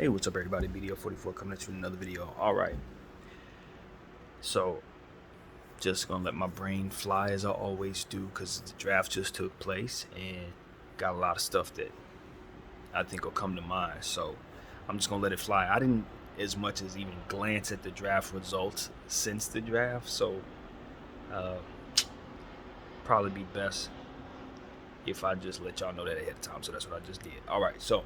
Hey, what's up, everybody? BDO44 coming at you with another video. All right, so just gonna let my brain fly as I always do, because the draft just took place and got a lot of stuff that I think will come to mind. So I'm just gonna let it fly. I didn't as much as even glance at the draft results since the draft, so uh, probably be best if I just let y'all know that ahead of time. So that's what I just did. All right, so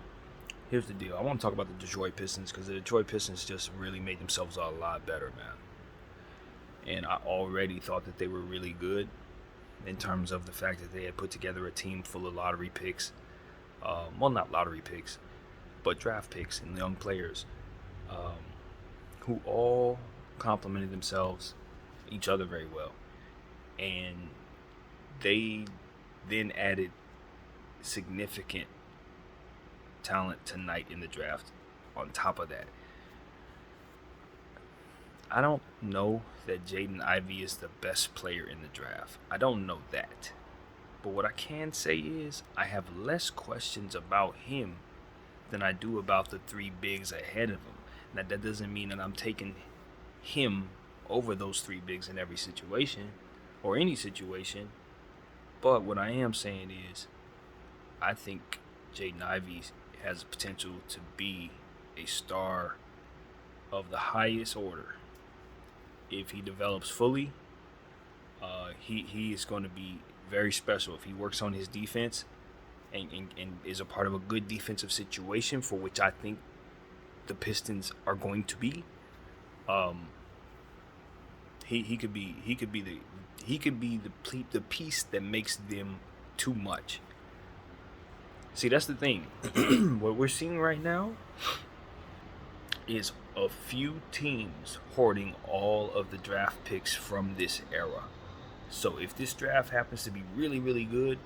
here's the deal. I want to talk about the Detroit Pistons, because the Detroit Pistons just really made themselves a lot better, man. And I already thought that they were really good in terms of the fact that they had put together a team full of lottery picks. Well, not lottery picks, but draft picks and young players um, who all complemented themselves, each other very well. And they then added significant talent tonight in the draft on top of that. I don't know that Jaden Ivey is the best player in the draft. I don't know that. But what I can say is I have less questions about him than I do about the three bigs ahead of him. Now, that doesn't mean that I'm taking him over those three bigs in every situation or any situation. But what I am saying is I think Jaden Ivey has the potential to be a star of the highest order. If he develops fully, he is going to be very special. If he works on his defense and is a part of a good defensive situation, for which I think the Pistons are going to be, he could be the piece that makes them too much. See, that's the thing. What we're seeing right now is a few teams hoarding all of the draft picks from this era. So if this draft happens to be really, really good,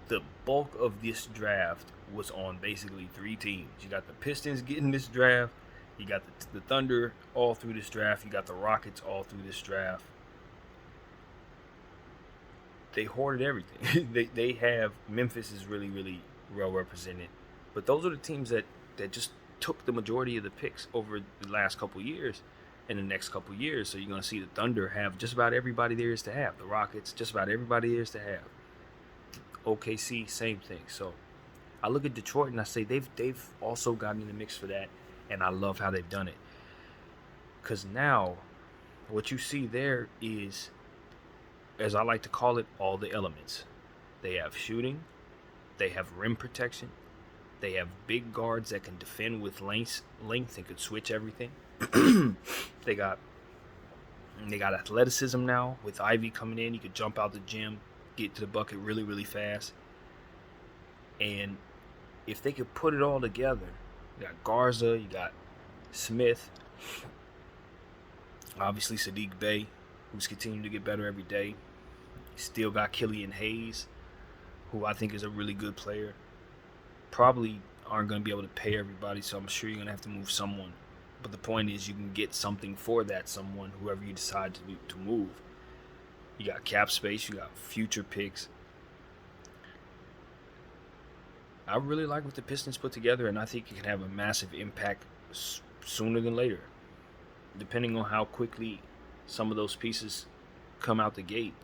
the bulk of this draft was on basically three teams. You got the Pistons getting this draft, you got the Thunder all through this draft, you got the Rockets all through this draft. They hoarded everything. they have Memphis is really, really well represented, but those are the teams that just took the majority of the picks over the last couple years and the next couple years. So you're going to see the Thunder have just about everybody there is to have. The Rockets, just about everybody there is to have. OKC, same thing. So I look at Detroit and I say they've also gotten in the mix for that, and I love how they've done it. Because now what you see there is, as I like to call it, all the elements. They have shooting, they have rim protection, they have big guards that can defend with length and could switch everything. They got athleticism now with Ivy coming in. You could jump out the gym, get to the bucket really, really fast. And if they could put it all together, you got Garza, you got Smith, obviously Sadiq Bey, who's continuing to get better every day. Still got Killian Hayes, who I think is a really good player. Probably aren't going to be able to pay everybody, so I'm sure you're going to have to move someone. But the point is, you can get something for that someone, whoever you decide to move. You got cap space, you got future picks. I really like what the Pistons put together, and I think it can have a massive impact sooner than later, depending on how quickly some of those pieces come out the gate.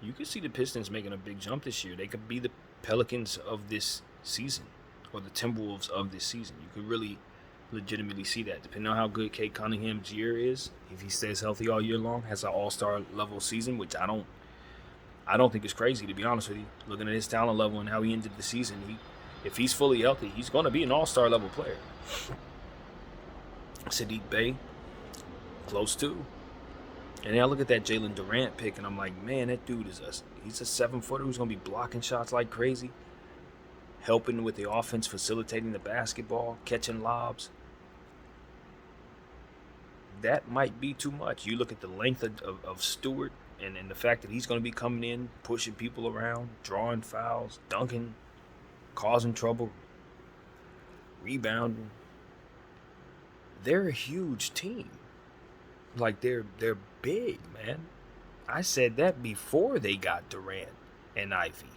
You could see the Pistons making a big jump this year. They could be the Pelicans of this season, or the Timberwolves of this season. You could really legitimately see that, depending on how good Kate Cunningham's year is. If he stays healthy all year long, has an all-star level season, which I don't think is crazy, to be honest with you. Looking at his talent level and how he ended the season, if he's fully healthy, he's going to be an all-star level player. Sadiq Bey, close to. And then I look at that Jalen Durant pick, and I'm like, man, that dude he's a 7-footer who's going to be blocking shots like crazy, helping with the offense, facilitating the basketball, catching lobs. That might be too much. You look at the length of Stewart and the fact that he's going to be coming in, pushing people around, drawing fouls, dunking, causing trouble, rebounding. They're a huge team. Like, they're big, man. I said that before they got Durant and Ivy.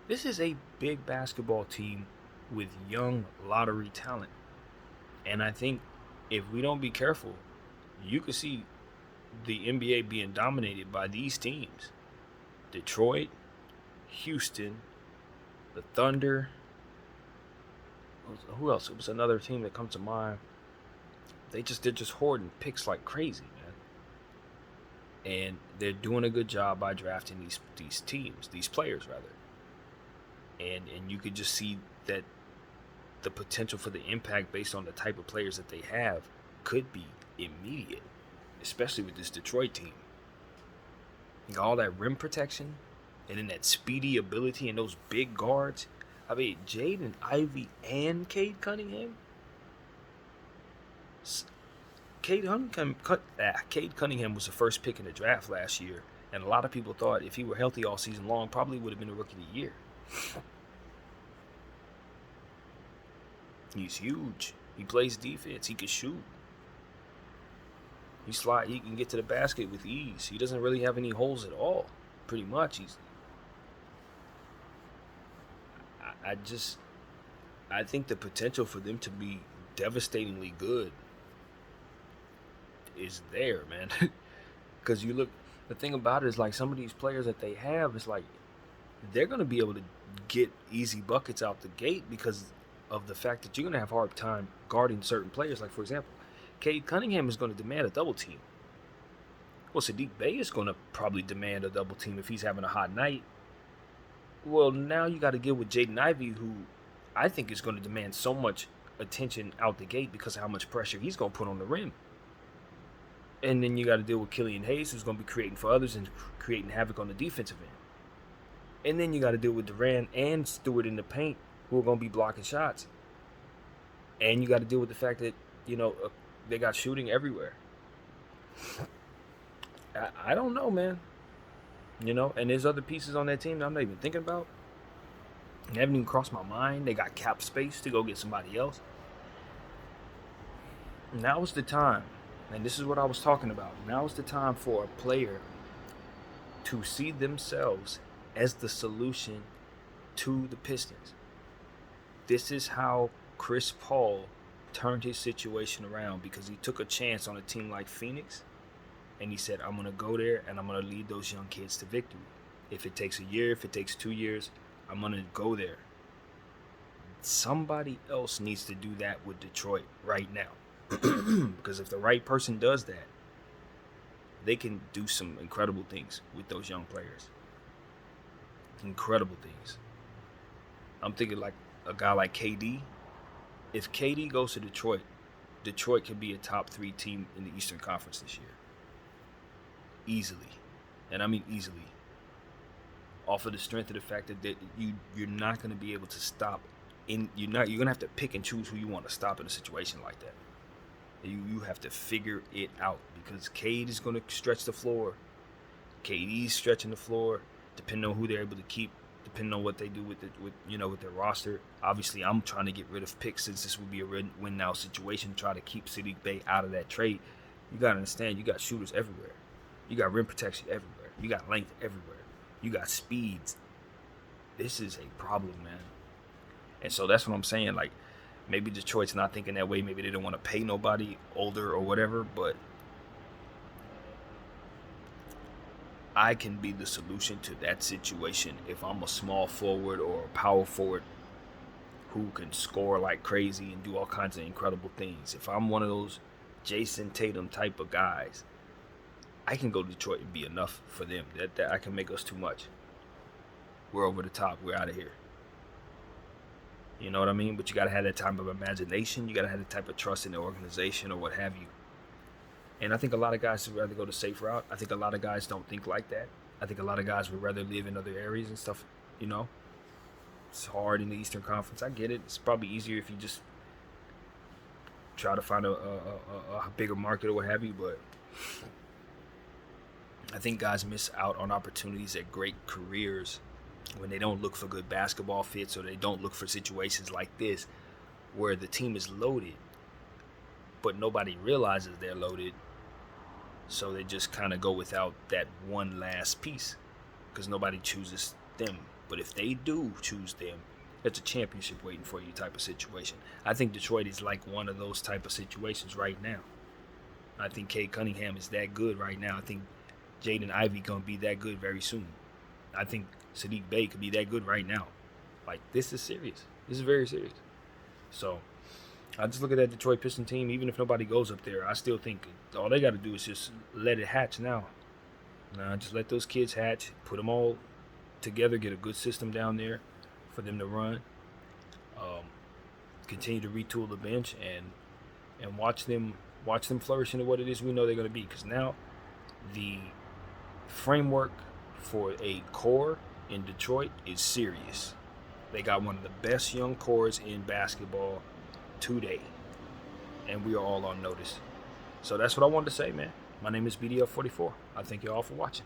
This is a big basketball team with young lottery talent. And I think if we don't be careful, you could see the NBA being dominated by these teams: Detroit, Houston, the Thunder. Who else? It was another team that comes to mind. They're just hoarding picks like crazy, man. And they're doing a good job by drafting these teams, these players rather. And you could just see that the potential for the impact based on the type of players that they have could be immediate, especially with this Detroit team. You got all that rim protection, and then that speedy ability and those big guards. I mean, Jaden Ivey and Cade Cunningham. Cade Cunningham was the first pick in the draft last year, and a lot of people thought if he were healthy all season long, probably would have been a rookie of the year. He's huge. He plays defense. He can shoot. He can get to the basket with ease. He doesn't really have any holes at all. Pretty much, I think the potential for them to be devastatingly good is there, man. Because the thing about it is, like, some of these players that they have, is like they're going to be able to get easy buckets out the gate because of the fact that you're going to have a hard time guarding certain players. Like, for example, Cade Cunningham is going to demand a double team. Well, Sadiq Bey is going to probably demand a double team if he's having a hot night. Well, now you got to deal with Jaden Ivey, who I think is going to demand so much attention out the gate because of how much pressure he's going to put on the rim. And then you got to deal with Killian Hayes, who's going to be creating for others and creating havoc on the defensive end. And then you got to deal with Durant and Stewart in the paint, who are going to be blocking shots. And you got to deal with the fact that, they got shooting everywhere. I don't know, man. And there's other pieces on that team that I'm not even thinking about. They haven't even crossed my mind. They got cap space to go get somebody else. Now is the time, and this is what I was talking about. Now is the time for a player to see themselves as the solution to the Pistons. This is how Chris Paul turned his situation around, because he took a chance on a team like Phoenix, and he said, I'm going to go there and I'm going to lead those young kids to victory. If it takes a year, if it takes 2 years, I'm going to go there. Somebody else needs to do that with Detroit right now. Because if the right person does that, they can do some incredible things with those young players. Incredible things. I'm thinking like a guy like KD. If KD goes to Detroit, Detroit can be a top 3 team in the Eastern Conference this year. Easily. And I mean easily. Off of the strength of the fact that you're not going to be able to stop. You're going to have to pick and choose who you want to stop in a situation like that. You have to figure it out, because Cade is going to stretch the floor. KD's stretching the floor, depending on who they're able to keep, depending on what they do with their roster. Obviously, I'm trying to get rid of picks, since this would be a win now situation. Try to keep Sadiq Bey out of that trade. You got to understand, you got shooters everywhere. You got rim protection everywhere. You got length everywhere. You got speeds. This is a problem, man. And so that's what I'm saying. Like, maybe Detroit's not thinking that way. Maybe they don't want to pay nobody older or whatever. But I can be the solution to that situation if I'm a small forward or a power forward who can score like crazy and do all kinds of incredible things. If I'm one of those Jason Tatum type of guys, I can go to Detroit and be enough for them. That I can make us too much. We're over the top. We're out of here. You know what I mean? But you got to have that type of imagination. You got to have the type of trust in the organization or what have you. And I think a lot of guys would rather go the safe route. I think a lot of guys don't think like that. I think a lot of guys would rather live in other areas and stuff, It's hard in the Eastern Conference. I get it. It's probably easier if you just try to find a bigger market or what have you. But I think guys miss out on opportunities at great careers when they don't look for good basketball fits, or they don't look for situations like this where the team is loaded, but nobody realizes they're loaded. So they just kind of go without that one last piece because nobody chooses them. But if they do choose them, It's a championship waiting for you type of situation. I think Detroit is like one of those type of situations right now. I think Cade Cunningham is that good right now. I think Jaden Ivey gonna be that good very soon. I think Sadiq Bey could be that good right now. Like, this is serious. This is very serious. So I just look at that Detroit Piston team. Even if nobody goes up there, I still think all they got to do is just let it hatch now. Just let those kids hatch. Put them all together. Get a good system down there for them to run. Continue to retool the bench and watch them flourish into what it is we know they're going to be. Because now the framework for a core in Detroit is serious. They got one of the best young cores in basketball today, and we are all on notice. So that's what I wanted to say, man. My name is BDF44. I thank you all for watching.